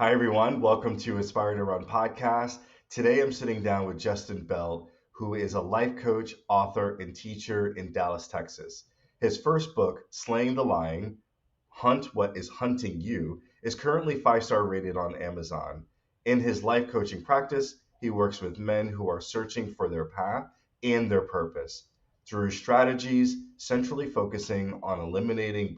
Hi, everyone. Welcome to Aspire to Run podcast. Today, I'm sitting down with Justin Bell, who is a life coach, author, and teacher in Dallas, Texas. His first book, Slaying the Lion Hunt What Is Hunting You, is currently five-star rated on Amazon. In his life coaching practice, he works with men who are searching for their path and their purpose through strategies centrally focusing on eliminating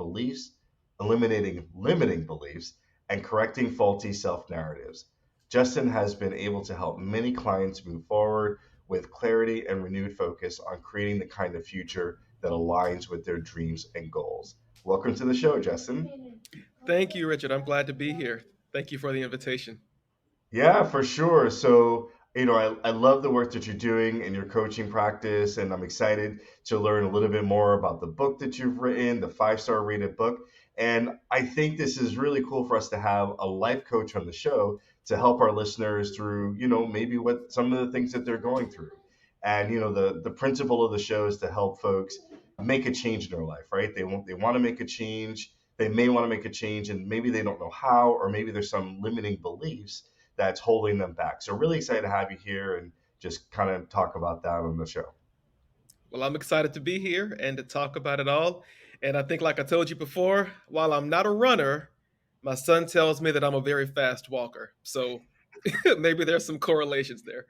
limiting beliefs and correcting faulty self narratives. Justin has been able to help many clients move forward with clarity and renewed focus on creating the kind of future that aligns with their dreams and goals. Welcome to the show, Justin. Thank you, Richard. I'm glad to be here. Thank you for the invitation. Yeah, for sure. So, I love the work that you're doing in your coaching practice, and I'm excited to learn a little bit more about the book that you've written, the five-star rated book. And I think this is really cool for us to have a life coach on the show to help our listeners through, maybe what some of the things that they're going through. And, the principle of the show is to help folks make a change in their life, right? They want to make a change. They may want to make a change, and maybe they don't know how, or maybe there's some limiting beliefs that's holding them back. So really excited to have you here and just kind of talk about that on the show. Well, I'm excited to be here and to talk about it all. And I think, like I told you before, while I'm not a runner, my son tells me that I'm a very fast walker. So maybe there's some correlations there.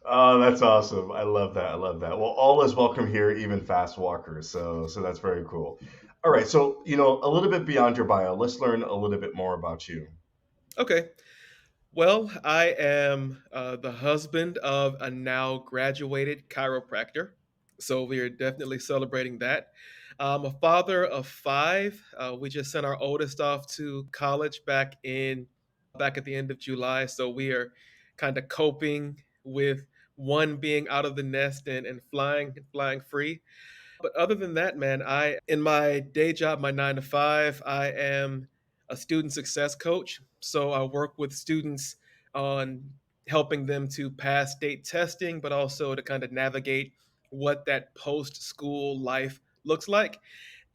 Oh, that's awesome. I love that. I love that. Well, all is welcome here, even fast walkers. So that's very cool. All right. So, a little bit beyond your bio, let's learn a little bit more about you. Okay. Well, I am the husband of a now graduated chiropractor. So we are definitely celebrating that. I'm a father of five. We just sent our oldest off to college back at the end of July. So we are kind of coping with one being out of the nest and flying free. But other than that, man, I in my day job, my 9 to 5, I am a student success coach. So I work with students on helping them to pass state testing, but also to kind of navigate what that post school life looks like.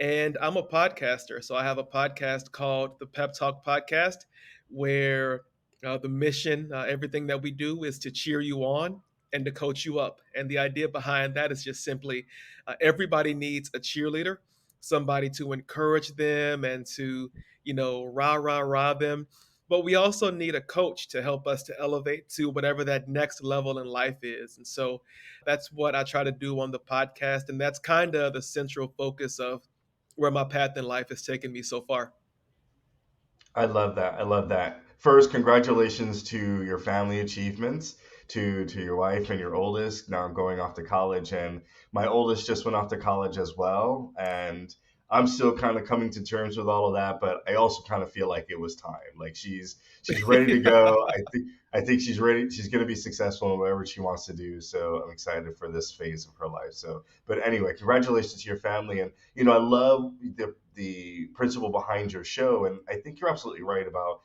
And I'm a podcaster. So I have a podcast called the Pep Talk Podcast, where the mission, everything that we do is to cheer you on and to coach you up. And the idea behind that is just simply everybody needs a cheerleader, somebody to encourage them and to, rah, rah, rah them. But we also need a coach to help us to elevate to whatever that next level in life is. And so that's what I try to do on the podcast. And that's kind of the central focus of where my path in life has taken me so far. I love that. I love that. First, congratulations to your family achievements, to your wife and your oldest now going off to college, and my oldest just went off to college as well, and I'm still kind of coming to terms with all of that, but I also kind of feel like it was time. Like she's ready to go. I think she's ready. She's going to be successful in whatever she wants to do. So I'm excited for this phase of her life. So, but anyway, congratulations to your family, and I love the principle behind your show, and I think you're absolutely right about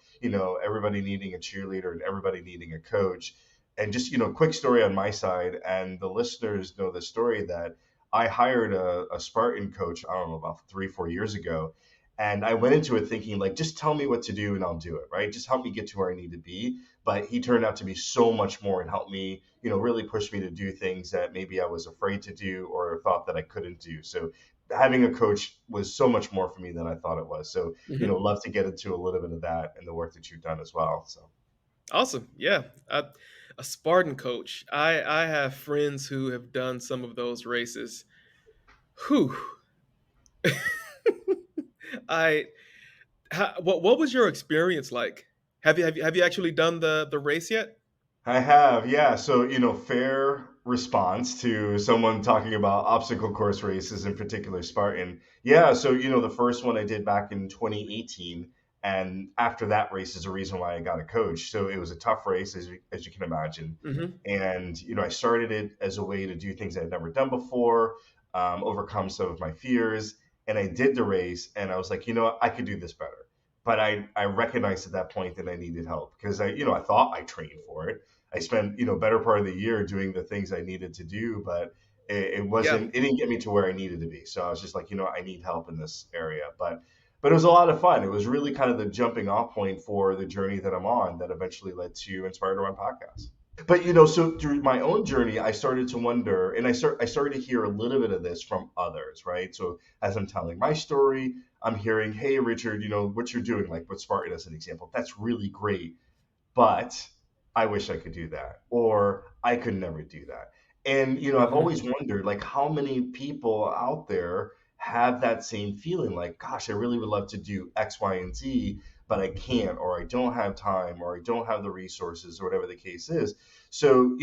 everybody needing a cheerleader and everybody needing a coach. And just quick story on my side, and the listeners know the story that I hired a Spartan coach, I don't know, about 3 4 years ago, and I went into it thinking like, just tell me what to do and I'll do it, right? Just help me get to where I need to be. But he turned out to be so much more and helped me, really push me to do things that maybe I was afraid to do or thought that I couldn't do. So having a coach was so much more for me than I thought it was. So, Mhm. love to get into a little bit of that and the work that you've done as well. So, Awesome. Yeah. A Spartan coach. I have friends who have done some of those races. Whew. I what was your experience like? Have you actually done the race yet? I have, yeah. So, fair response to someone talking about obstacle course races, in particular Spartan. Yeah, so, the first one I did back in 2018. And after that race is the reason why I got a coach. So it was a tough race, as you can imagine. Hmm. And, I started it as a way to do things I'd never done before, overcome some of my fears. And I did the race, and I was like, I could do this better. But I recognized at that point that I needed help because I thought I trained for it. I spent better part of the year doing the things I needed to do, but it Yeah. wasn't. It didn't get me to where I needed to be. So I was just like, I need help in this area. But But it was a lot of fun. It was really kind of the jumping off point for the journey that I'm on that eventually led to Inspired to Run podcast. But so through my own journey, I started to wonder, and I started to hear a little bit of this from others, right? So as I'm telling my story, I'm hearing, "Hey, Richard, what you're doing, like with Spartan as an example, that's really great, but I wish I could do that, or I could never do that." And I've Hmm. always wondered, like, how many people out there have that same feeling, like, "Gosh, I really would love to do X, Y, and Z, but I can't, or I don't have time, or I don't have the resources, or whatever the case is." So,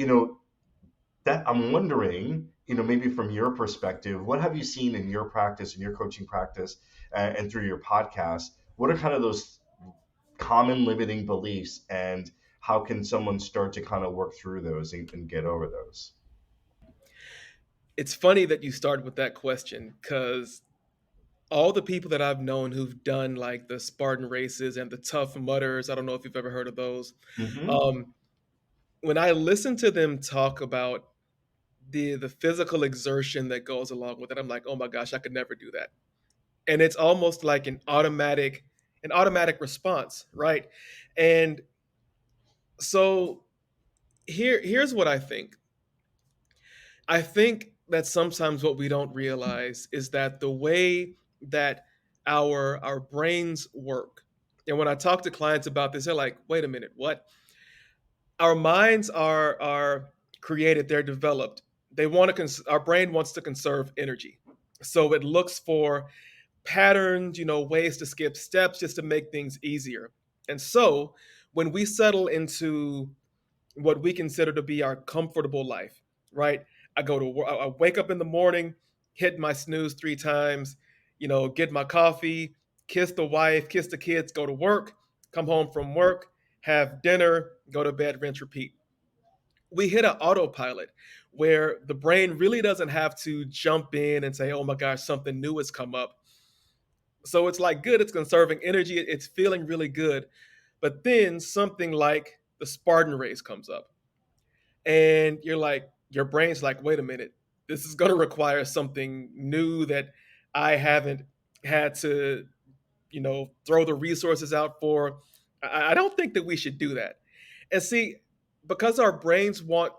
that I'm wondering, maybe from your perspective, what have you seen in your practice, in your coaching practice, and through your podcast? What are kind of those common limiting beliefs, and how can someone start to kind of work through those and get over those? It's funny that you started with that question because all the people that I've known who've done like the Spartan races and the Tough Mudders, I don't know if you've ever heard of those. Hmm. Um, when I listen to them talk about the physical exertion that goes along with it, I'm like, oh my gosh, I could never do that. And it's almost like an automatic response, right? And so here's what I think. I think that sometimes what we don't realize is that the way that our brains work, and when I talk to clients about this, they're like, "Wait a minute, what?" Our minds are created, they're developed. Our brain wants to conserve energy, so it looks for patterns, ways to skip steps just to make things easier. And so when we settle into what we consider to be our comfortable life, right? I wake up in the morning, hit my snooze 3 times, get my coffee, kiss the wife, kiss the kids, go to work, come home from work, have dinner, go to bed, rinse, repeat. We hit an autopilot where the brain really doesn't have to jump in and say, oh my gosh, something new has come up. So it's like good, it's conserving energy, it's feeling really good. But then something like the Spartan race comes up and your brain's like, wait a minute, this is going to require something new that I haven't had to throw the resources out for. I don't think that we should do that. And see, because our brains want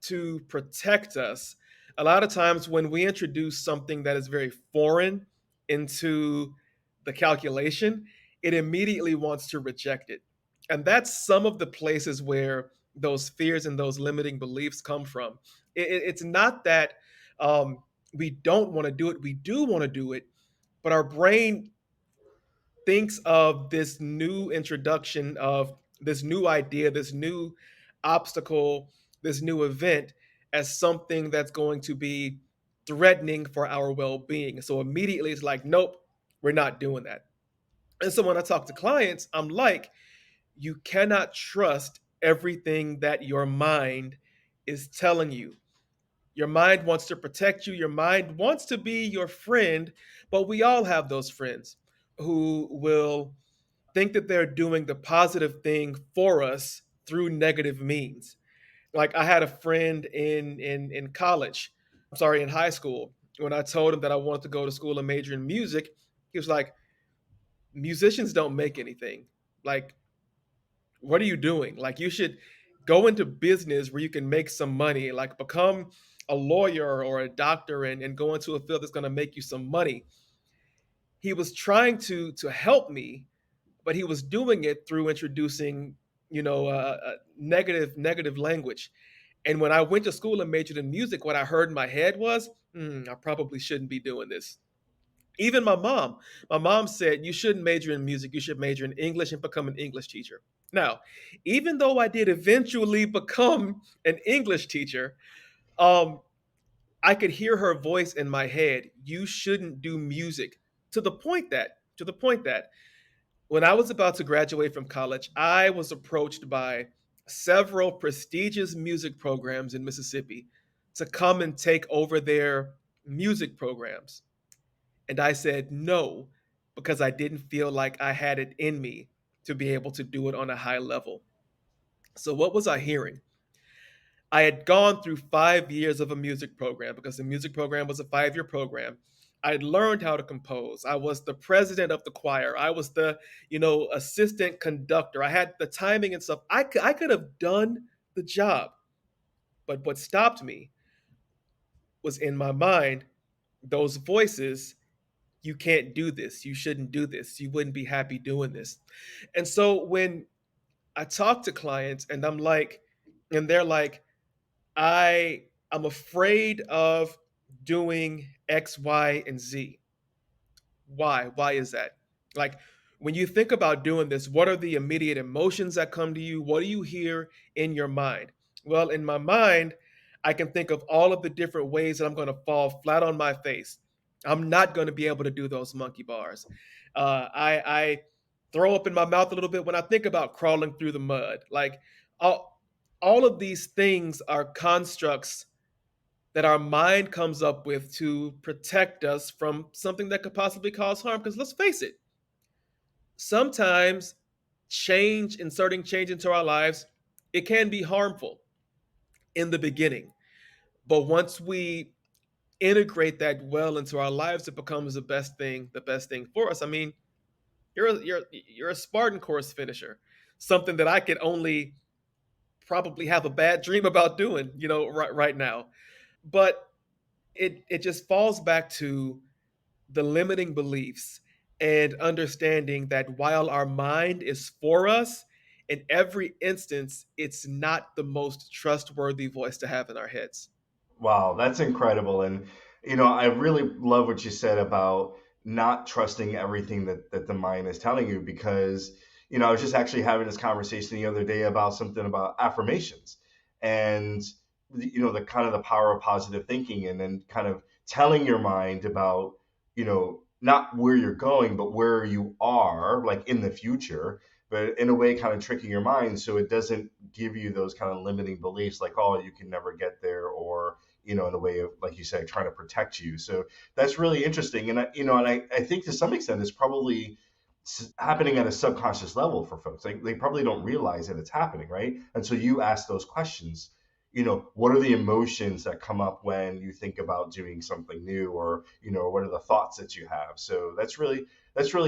to protect us, a lot of times when we introduce something that is very foreign into the calculation, it immediately wants to reject it. And that's some of the places where those fears and those limiting beliefs come from. It's not that we don't want to do it, we do want to do it, but our brain thinks of this new introduction of this new idea, this new obstacle, this new event as something that's going to be threatening for our well being. So immediately it's like, nope, we're not doing that. And so when I talk to clients, I'm like, you cannot trust everything that your mind is telling you. Your mind wants to protect you. Your mind wants to be your friend, but we all have those friends who will think that they're doing the positive thing for us through negative means. Like I had a friend in college, I'm sorry, in high school, when I told him that I wanted to go to school and major in music, he was like, musicians don't make anything. Like, what are you doing? Like, you should go into business where you can make some money, like become a lawyer or a doctor and go into a field that's going to make you some money. He was trying to help me, but he was doing it through introducing, negative language. And when I went to school and majored in music, what I heard in my head was, I probably shouldn't be doing this. Even my mom said, you shouldn't major in music. You should major in English and become an English teacher. Now, even though I did eventually become an English teacher, um, I could hear her voice in my head. You shouldn't do music. To the point that when I was about to graduate from college, I was approached by several prestigious music programs in Mississippi to come and take over their music programs. And I said no because I didn't feel like I had it in me to be able to do it on a high level. So, what was I hearing? I had gone through 5 years of a music program because the music program was a 5-year program. I learned how to compose. I was the president of the choir. I was the, assistant conductor. I had the timing and stuff. I could have done the job. But what stopped me was in my mind, those voices, you can't do this. You shouldn't do this. You wouldn't be happy doing this. And so when I talk to clients and they're like, I'm afraid of doing X, Y, and Z. Why? Why is that? Like, when you think about doing this, what are the immediate emotions that come to you? What do you hear in your mind? Well, in my mind, I can think of all of the different ways that I'm going to fall flat on my face. I'm not going to be able to do those monkey bars. I throw up in my mouth a little bit when I think about crawling through the mud. Like, all of these things are constructs that our mind comes up with to protect us from something that could possibly cause harm. Because let's face it, sometimes inserting change into our lives, it can be harmful in the beginning. But once we integrate that well into our lives, it becomes the best thing for us. I mean, you're a Spartan course finisher, something that I could only probably have a bad dream about doing, right now. But it just falls back to the limiting beliefs and understanding that while our mind is for us, in every instance, it's not the most trustworthy voice to have in our heads. Wow, that's incredible. And, I really love what you said about not trusting everything that the mind is telling you because, I was just actually having this conversation the other day about something about affirmations and, the kind of the power of positive thinking and then kind of telling your mind about, not where you're going, but where you are, like in the future, but in a way kind of tricking your mind so it doesn't give you those kind of limiting beliefs like, oh, you can never get there or in a way of, like you said, trying to protect you. So that's really interesting. And I think to some extent it's probably happening at a subconscious level for folks. They probably don't realize that it's happening, right? And so you ask those questions. What are the emotions that come up when you think about doing something new, or what are the thoughts that you have? So that's really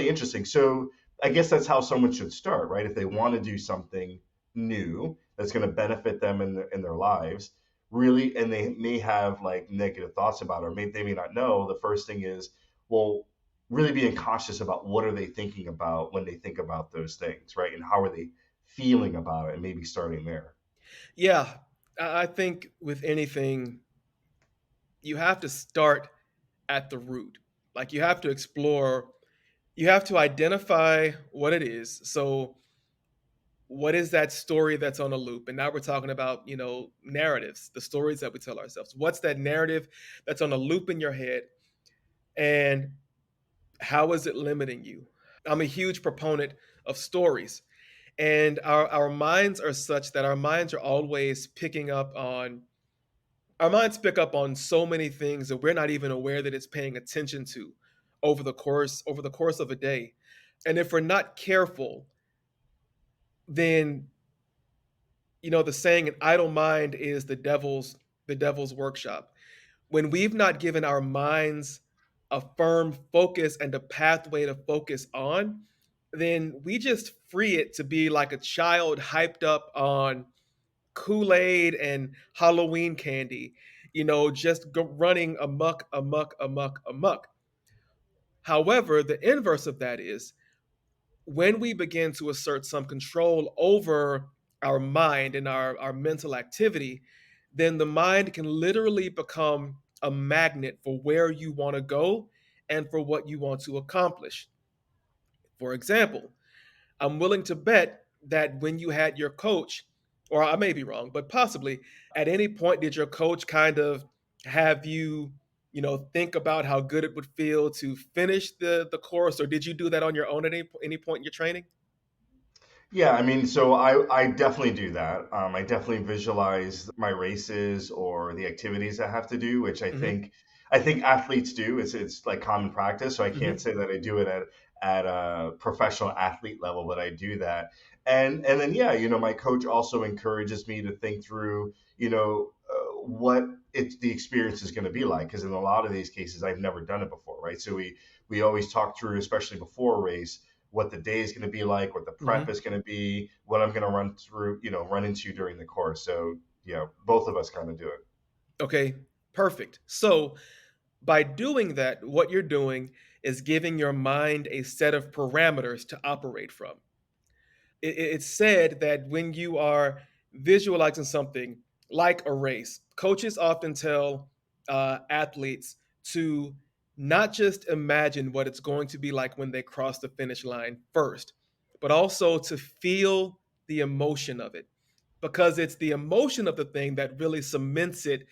interesting. So I guess that's how someone should start, right? If they want to do something new that's going to benefit them in their lives, really, and they may have like negative thoughts about it, or they may not know. The first thing is, well, really being cautious about what are they thinking about when they think about those things, right? And how are they feeling about it, and maybe starting there. Yeah, I think with anything, you have to start at the root. Like, you have to explore, you have to identify what it is. So, what is that story that's on a loop? And now we're talking about, narratives, the stories that we tell ourselves. What's that narrative that's on a loop in your head? And how is it limiting you? I'm a huge proponent of stories. And our minds are such that our minds pick up on so many things that we're not even aware that it's paying attention to over the course of a day. And if we're not careful, then the saying, an idle mind is the devil's workshop. When we've not given our minds a firm focus and a pathway to focus on, then we just free it to be like a child hyped up on Kool-Aid and Halloween candy, just running amok, amok, amok, amok. However, the inverse of that is when we begin to assert some control over our mind and our mental activity, then the mind can literally become a magnet for where you want to go and for what you want to accomplish. For example, I'm willing to bet that when you had your coach, or I may be wrong, but possibly at any point did your coach kind of have you, think about how good it would feel to finish the course, or did you do that on your own at any point in your training? Yeah, I mean, so I definitely do that. I definitely visualize my races or the activities I have to do, which I Hmm. think I think athletes do. It's like common practice, so I can't Hmm. say that I do it at a professional athlete level, but I do that. And then yeah, my coach also encourages me to think through, what the experience is going to be like, because in a lot of these cases I've never done it before, right? So we always talk through, especially before a race, what the day is going to be like, what the prep Hmm. is going to be, what I'm going to run through, run into during the course. So yeah, both of us kind of do it. Okay, perfect. So by doing that, what you're doing is giving your mind a set of parameters to operate from. It's said that when you are visualizing something like a race, coaches often tell athletes to not just imagine what it's going to be like when they cross the finish line first, but also to feel the emotion of it. Because it's the emotion of the thing that really cements it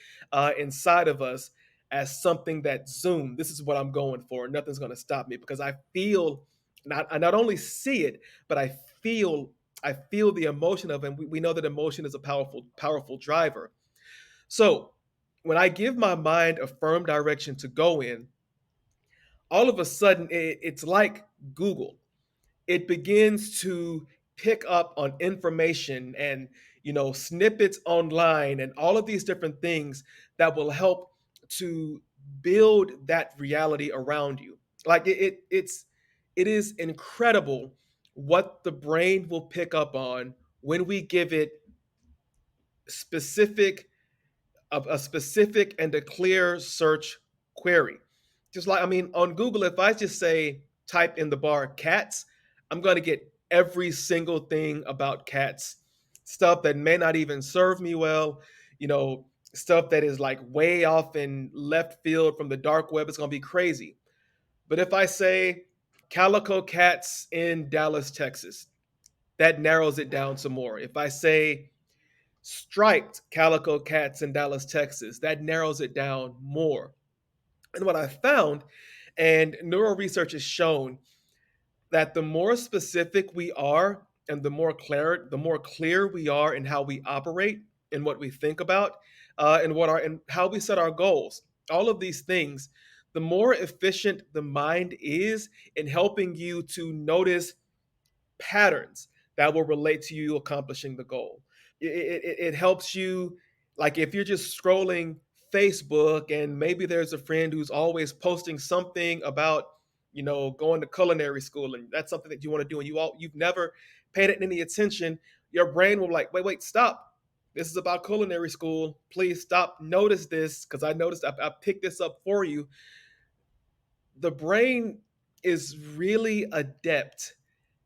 inside of us as something that, zoom, this is what I'm going for. Nothing's going to stop me because I not only see it, but feel I feel the emotion of it. And we know that emotion is a powerful driver. So when I give my mind a firm direction to go in, all of a sudden it's like Google. It begins to pick up on information and snippets online and all of these different things that will help to build that reality around you. Like it is incredible what the brain will pick up on when we give it specific a specific and a clear search query. Just like, I mean, on Google, if I just say type in the bar cats, I'm going to get every single thing about cats, stuff that may not even serve me well, you know, stuff that is like way off in left field from the dark web. It's going to be crazy. But if I say calico cats in Dallas, Texas, that narrows it down some more. If I say striped calico cats in Dallas, Texas, that narrows it down more. And what I found, and neural research has shown, that the more specific we are and the more clear we are in how we operate and what we think about, and how we set our goals, all of these things, the more efficient the mind is in helping you to notice patterns that will relate to you accomplishing the goal. It helps you, like if you're just scrolling Facebook and maybe there's a friend who's always posting something about, going to culinary school and that's something that you want to do and you've never paid it any attention, your brain will like, wait, stop. This is about culinary school. Please stop. Notice this because I noticed I picked this up for you. The brain is really adept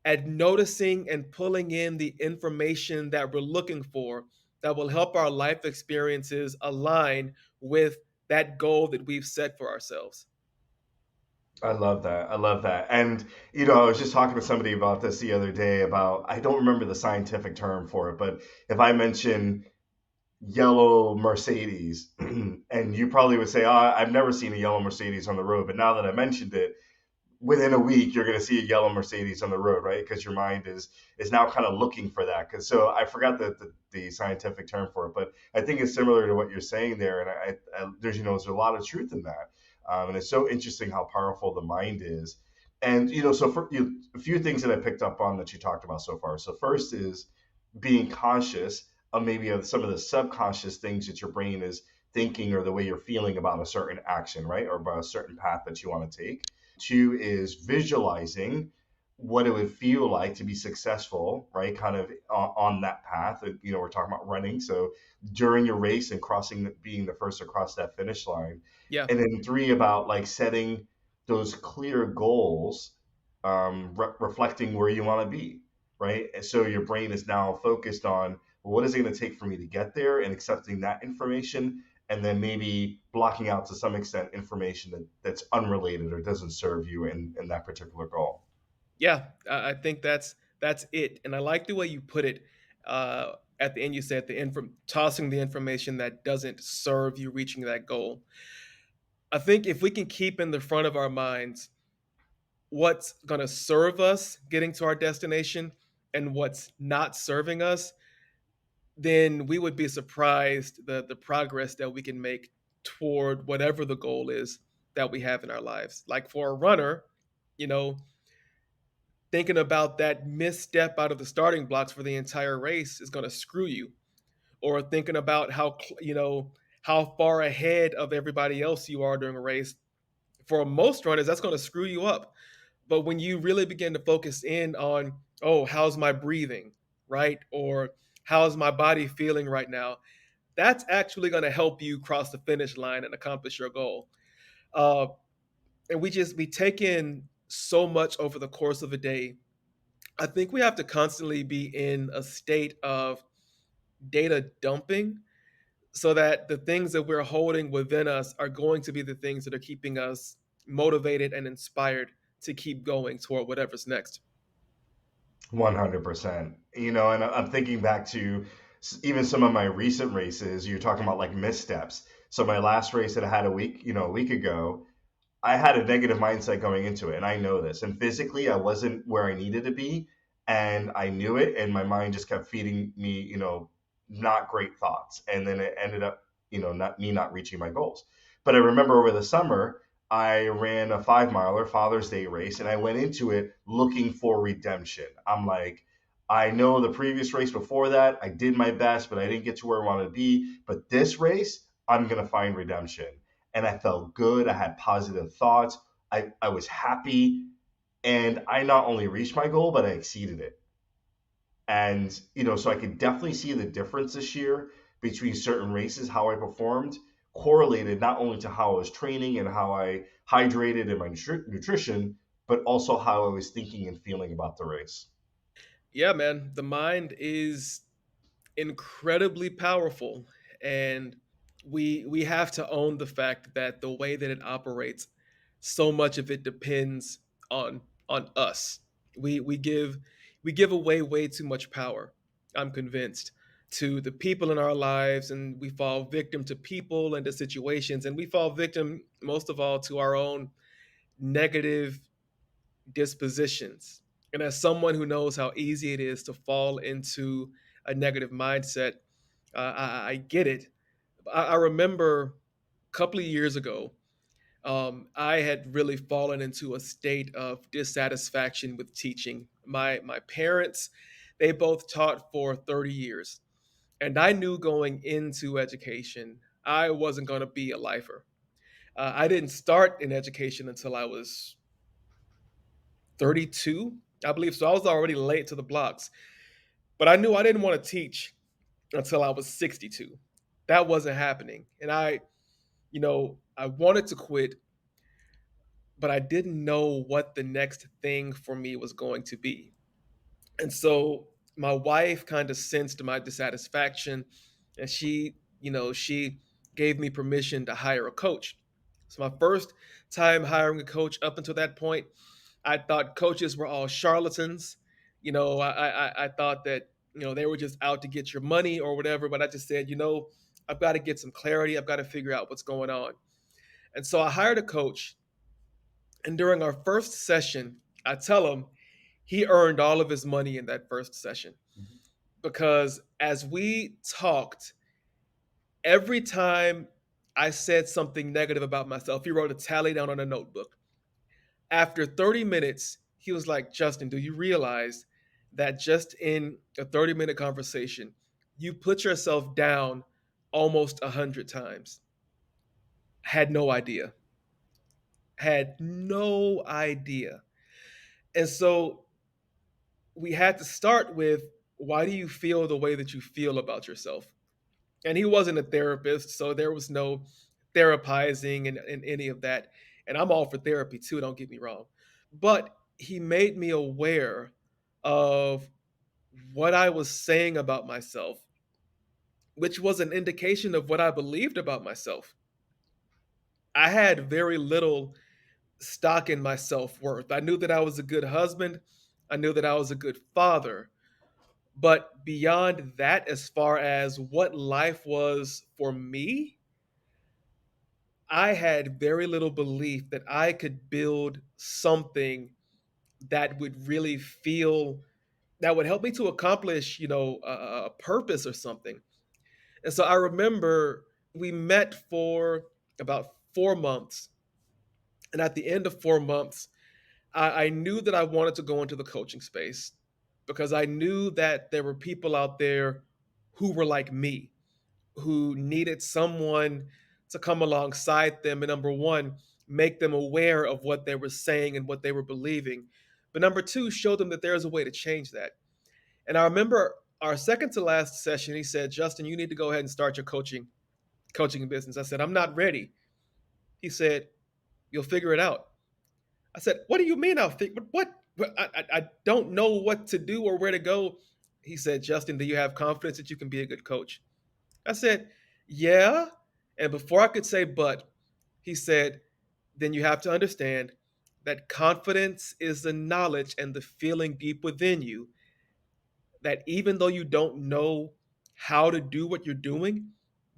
at noticing and pulling in the information that we're looking for that will help our life experiences align with that goal that we've set for ourselves. I love that. I love that. And, I was just talking to somebody about this the other day about, I don't remember the scientific term for it, but if I mention yellow Mercedes, and you probably would say, oh, I've never seen a yellow Mercedes on the road. But now that I mentioned it, within a week you're going to see a yellow Mercedes on the road, right? Because your mind is now kind of looking for that. Because so I forgot the scientific term for it, but I think it's similar to what you're saying there, and there's there's a lot of truth in that, and it's so interesting how powerful the mind is. And so for a few things that I picked up on that you talked about so far. So first is being conscious of maybe of some of the subconscious things that your brain is thinking, or the way you're feeling about a certain action, right? Or about a certain path that you want to take. Two is visualizing what it would feel like to be successful, right? Kind of on that path. We're talking about running. So during your race and being the first to cross that finish line. Yeah. And then three, about like setting those clear goals, reflecting where you want to be, right? And so your brain is now focused on, well, what is it going to take for me to get there, and accepting that information, and then maybe blocking out to some extent information that's unrelated or doesn't serve you in that particular goal. Yeah, I think that's it. And I like the way you put it. At the end, you said tossing the information that doesn't serve you reaching that goal. I think if we can keep in the front of our minds what's going to serve us getting to our destination and what's not serving us, then we would be surprised the progress that we can make toward whatever the goal is that we have in our lives. Like for a runner, you know, thinking about that misstep out of the starting blocks for the entire race is going to screw you. Or thinking about how far ahead of everybody else you are during a race, for most runners, that's going to screw you up. But when you really begin to focus in on, oh, how's my breathing, right? Or how's my body feeling right now? That's actually going to help you cross the finish line and accomplish your goal. Uh, and we take in so much over the course of a day. I think we have to constantly be in a state of data dumping so that the things that we're holding within us are going to be the things that are keeping us motivated and inspired to keep going toward whatever's next. 100%. You know, and I'm thinking back to even some of my recent races. You're talking about like missteps. So my last race that I had a week ago, I had a negative mindset going into it, and I know this. And physically, I wasn't where I needed to be, and I knew it. And my mind just kept feeding me, not great thoughts, and then it ended up, not reaching my goals. But I remember over the summer, I ran a 5 miler Father's Day race, and I went into it looking for redemption. I'm like, I know the previous race before that, I did my best, but I didn't get to where I wanted to be. But this race, I'm gonna find redemption, and I felt good. I had positive thoughts. I was happy. And I not only reached my goal, but I exceeded it. And, so I could definitely see the difference this year between certain races, how I performed, correlated not only to how I was training and how I hydrated and my nutrition, but also how I was thinking and feeling about the race. Yeah, man, the mind is incredibly powerful, and we have to own the fact that the way that it operates, so much of it depends on us. We give away way too much power, I'm convinced, to the people in our lives, and we fall victim to people and to situations, and we fall victim most of all to our own negative dispositions. And as someone who knows how easy it is to fall into a negative mindset, I get it. I remember a couple of years ago, I had really fallen into a state of dissatisfaction with teaching. My parents, they both taught for 30 years, and I knew going into education I wasn't going to be a lifer. I didn't start in education until I was 32, I believe. So I was already late to the blocks. But I knew I didn't want to teach until I was 62. That wasn't happening. And I wanted to quit, but I didn't know what the next thing for me was going to be. And so my wife kind of sensed my dissatisfaction, and she gave me permission to hire a coach. So my first time hiring a coach, up until that point, I thought coaches were all charlatans. I thought that they were just out to get your money or whatever. But I just said, I've got to get some clarity. I've got to figure out what's going on. And so I hired a coach. And during our first session, I tell him he earned all of his money in that first session, because as we talked, every time I said something negative about myself, he wrote a tally down on a notebook. After 30 minutes, he was like, Justin, do you realize that just in a 30-minute conversation, you put yourself down almost 100 times? Had no idea. Had no idea. And so we had to start with, why do you feel the way that you feel about yourself? And he wasn't a therapist, so there was no therapizing and any of that. And I'm all for therapy too, don't get me wrong. But he made me aware of what I was saying about myself, which was an indication of what I believed about myself. I had very little stock in my self worth. I knew that I was a good husband, I knew that I was a good father. But beyond that, as far as what life was for me, I had very little belief that I could build something that would really feel that would help me to accomplish, a purpose or something. And so I remember we met for about 4 months. And at the end of 4 months, I knew that I wanted to go into the coaching space, because I knew that there were people out there who were like me, who needed someone to come alongside them and, number one, make them aware of what they were saying and what they were believing. But number two, show them that there's a way to change that. And I remember our second to last session, he said, Justin, you need to go ahead and start your coaching business. I said, I'm not ready. He said, you'll figure it out. I said, what do you mean I'll figure what? I don't know what to do or where to go. He said, Justin, do you have confidence that you can be a good coach? I said, yeah. And before I could say but, he said, then you have to understand that confidence is the knowledge and the feeling deep within you that even though you don't know how to do what you're doing,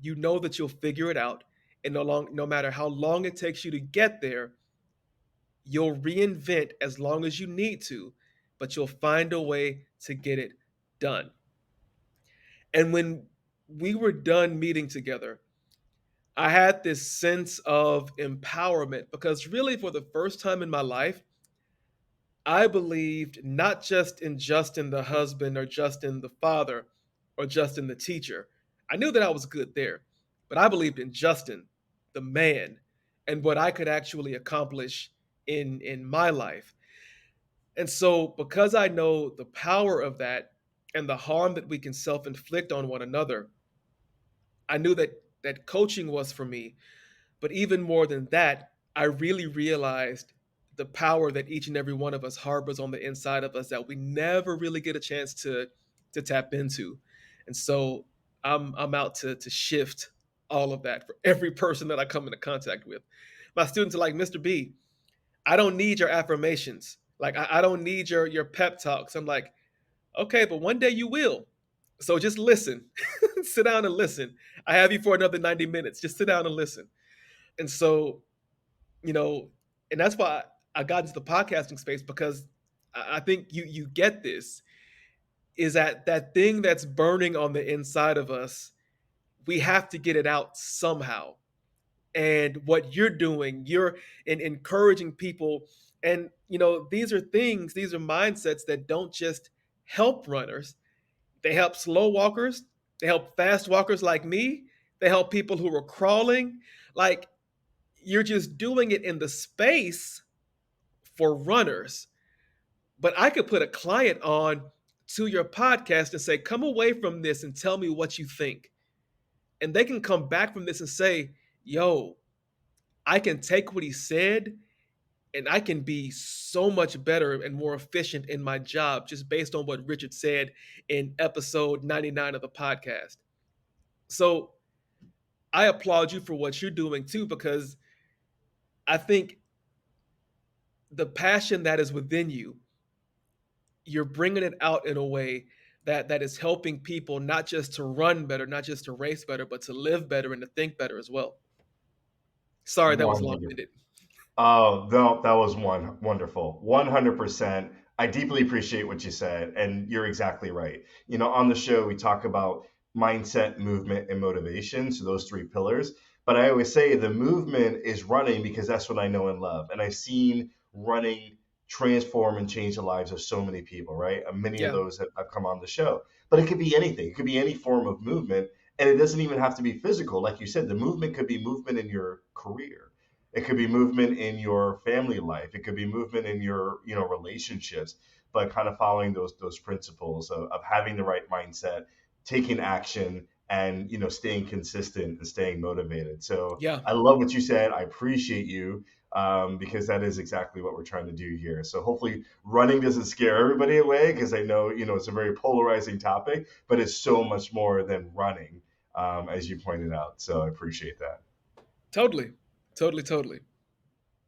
you know that you'll figure it out. And no matter how long it takes you to get there, you'll reinvent as long as you need to, but you'll find a way to get it done. And when we were done meeting together, I had this sense of empowerment because really, for the first time in my life, I believed not just in Justin the husband or Justin the father or Justin the teacher. I knew that I was good there, but I believed in Justin the man and what I could actually accomplish in my life. And so because I know the power of that and the harm that we can self-inflict on one another, I knew that coaching was for me. But even more than that, I really realized the power that each and every one of us harbors on the inside of us that we never really get a chance to tap into. And so I'm out to shift all of that for every person that I come into contact with. My students are like, Mr. B, I don't need your affirmations. Like I don't need your pep talks. I'm like, okay, but one day you will. So just listen. Sit down and listen. I have you for another 90 minutes. Just sit down and listen. And so, you know, and that's why I got into the podcasting space because I think you get this is that thing that's burning on the inside of us, we have to get it out somehow. And what you're doing, you're encouraging people. And, these are things, these are mindsets that don't just help runners, they help slow walkers, they help fast walkers like me, they help people who are crawling. Like, you're just doing it in the space for runners. But I could put a client on to your podcast and say, come away from this and tell me what you think. And they can come back from this and say, yo, I can take what he said and I can be so much better and more efficient in my job just based on what Richard said in episode 99 of the podcast. So I applaud you for what you're doing too, because I think the passion that is within you, you're bringing it out in a way that is helping people not just to run better, not just to race better, but to live better and to think better as well. Sorry, that was long Wonderful. winded. Oh, no, that was wonderful. 100%. I deeply appreciate what you said, and you're exactly right. On the show, we talk about mindset, movement, and motivation. So those three pillars. But I always say the movement is running because that's what I know and love. And I've seen running transform and change the lives of so many people, right? And many of Yeah, those have come on the show. But it could be anything, it could be any form of movement. And it doesn't even have to be physical. Like you said, the movement could be movement in your career, it could be movement in your family life. It could be movement in your, relationships, but kind of following those principles of having the right mindset, taking action, and staying consistent and staying motivated. So yeah, I love what you said. I appreciate you, because that is exactly what we're trying to do here. So hopefully running doesn't scare everybody away because I know it's a very polarizing topic, but it's so much more than running, as you pointed out. So I appreciate that. totally, totally, totally.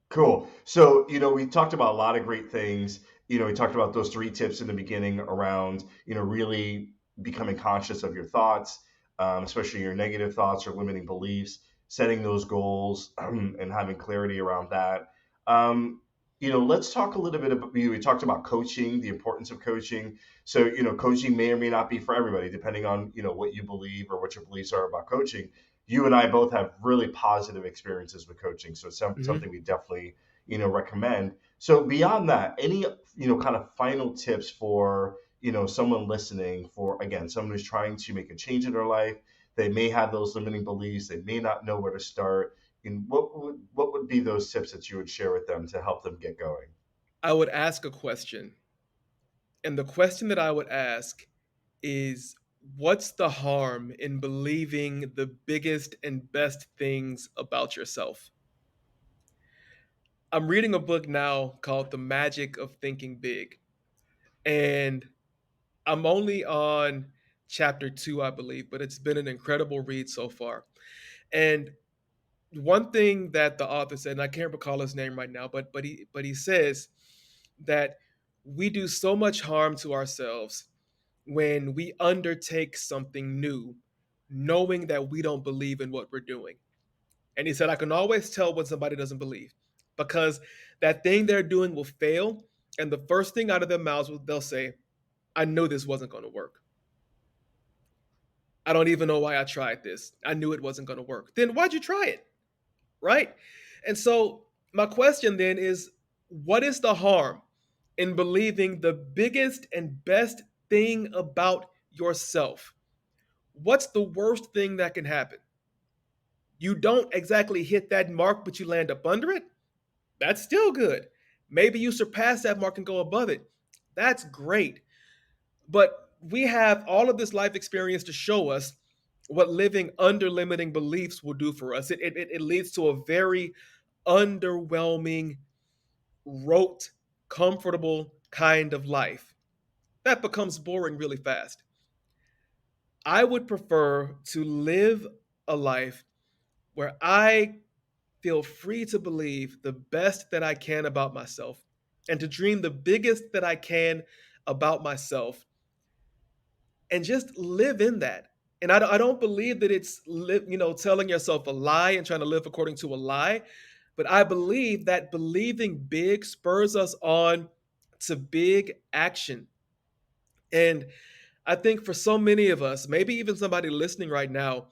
Cool. So, we talked about a lot of great things. We talked about those three tips in the beginning around, really becoming conscious of your thoughts, especially your negative thoughts or limiting beliefs, setting those goals, and having clarity around that. Let's talk a little bit about, we talked about coaching, the importance of coaching. So, coaching may or may not be for everybody, depending on, what you believe or what your beliefs are about coaching. You and I both have really positive experiences with coaching, so it's something Hmm. we definitely recommend. So beyond that, any kind of final tips for someone listening, for again someone who's trying to make a change in their life, They may have those limiting beliefs. They may not know where to start. And what would be those tips that you would share with them to help them get going? I would ask a question. And the question that I would ask is, what's the harm in believing the biggest and best things about yourself? I'm reading a book now called The Magic of Thinking Big. And I'm only on chapter 2, I believe, but it's been an incredible read so far. And one thing that the author said, and I can't recall his name right now, but he says that we do so much harm to ourselves when we undertake something new, knowing that we don't believe in what we're doing. And he said, I can always tell when somebody doesn't believe because that thing they're doing will fail. And the first thing out of their mouths, they'll say, I knew this wasn't going to work. I don't even know why I tried this. I knew it wasn't going to work. Then why'd you try it? Right? And so, my question then is, what is the harm in believing the biggest and best thing about yourself? What's the worst thing that can happen? You don't exactly hit that mark, but you land up under it. That's still good. Maybe you surpass that mark and go above it. That's great. But we have all of this life experience to show us what living under limiting beliefs will do for us. It leads to a very underwhelming, rote, comfortable kind of life that becomes boring really fast. I would prefer to live a life where I feel free to believe the best that I can about myself and to dream the biggest that I can about myself and just live in that. And I don't believe that it's telling yourself a lie and trying to live according to a lie, but I believe that believing big spurs us on to big action. And I think for so many of us, maybe even somebody listening right now,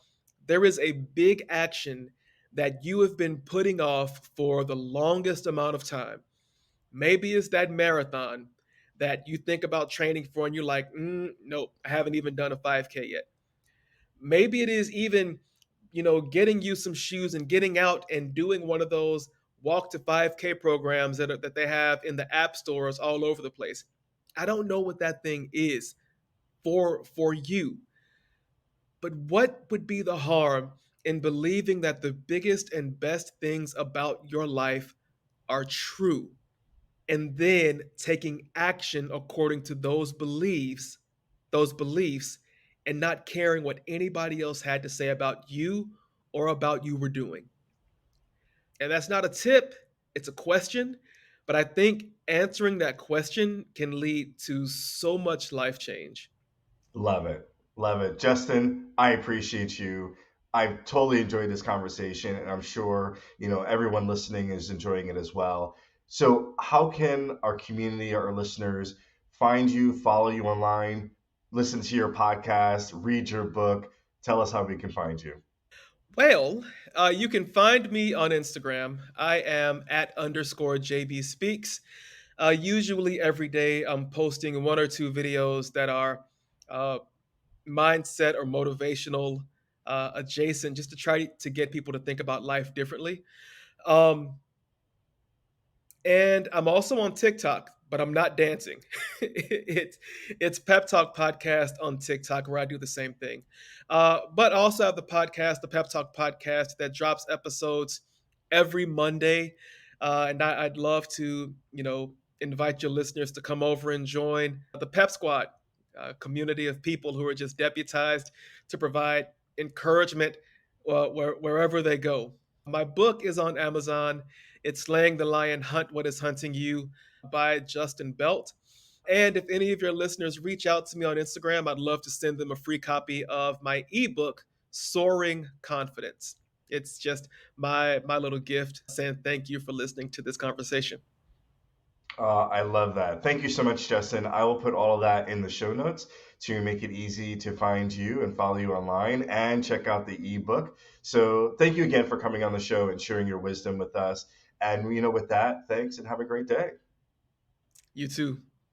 there is a big action that you have been putting off for the longest amount of time. Maybe it's that marathon that you think about training for and you're like, nope, I haven't even done a 5K yet. Maybe it is even, getting you some shoes and getting out and doing one of those walk to 5K programs that they have in the app stores all over the place. I don't know what that thing is for you, but what would be the harm in believing that the biggest and best things about your life are true? And then taking action according to those beliefs, and not caring what anybody else had to say about you or about you were doing. And that's not a tip, it's a question. But I think answering that question can lead to so much life change. Love it. Love it. Justin, I appreciate you. I've totally enjoyed this conversation, and I'm sure, everyone listening is enjoying it as well. So, how can our community, our listeners, find you, follow you online, listen to your podcast, read your book? Tell us how we can find you. Well, you can find me on Instagram. I am at underscore JB Speaks. Usually every day I'm posting one or two videos that are uh, mindset or motivational adjacent, just to try to get people to think about life differently. Um, and I'm also on TikTok, but I'm not dancing. It's Pep Talk Podcast on TikTok where I do the same thing. But I also have the podcast, the Pep Talk Podcast, that drops episodes every Monday. And I'd love to, invite your listeners to come over and join the Pep Squad, community of people who are just deputized to provide encouragement wherever they go. My book is on Amazon. It's Slaying the Lion, Hunt What Is Hunting You by Justin Belt. And if any of your listeners reach out to me on Instagram, I'd love to send them a free copy of my ebook, Soaring Confidence. It's just my little gift saying thank you for listening to this conversation. I love that. Thank you so much, Justin. I will put all of that in the show notes to make it easy to find you and follow you online and check out the ebook. So, thank you again for coming on the show and sharing your wisdom with us. And, with that, thanks and have a great day. You too.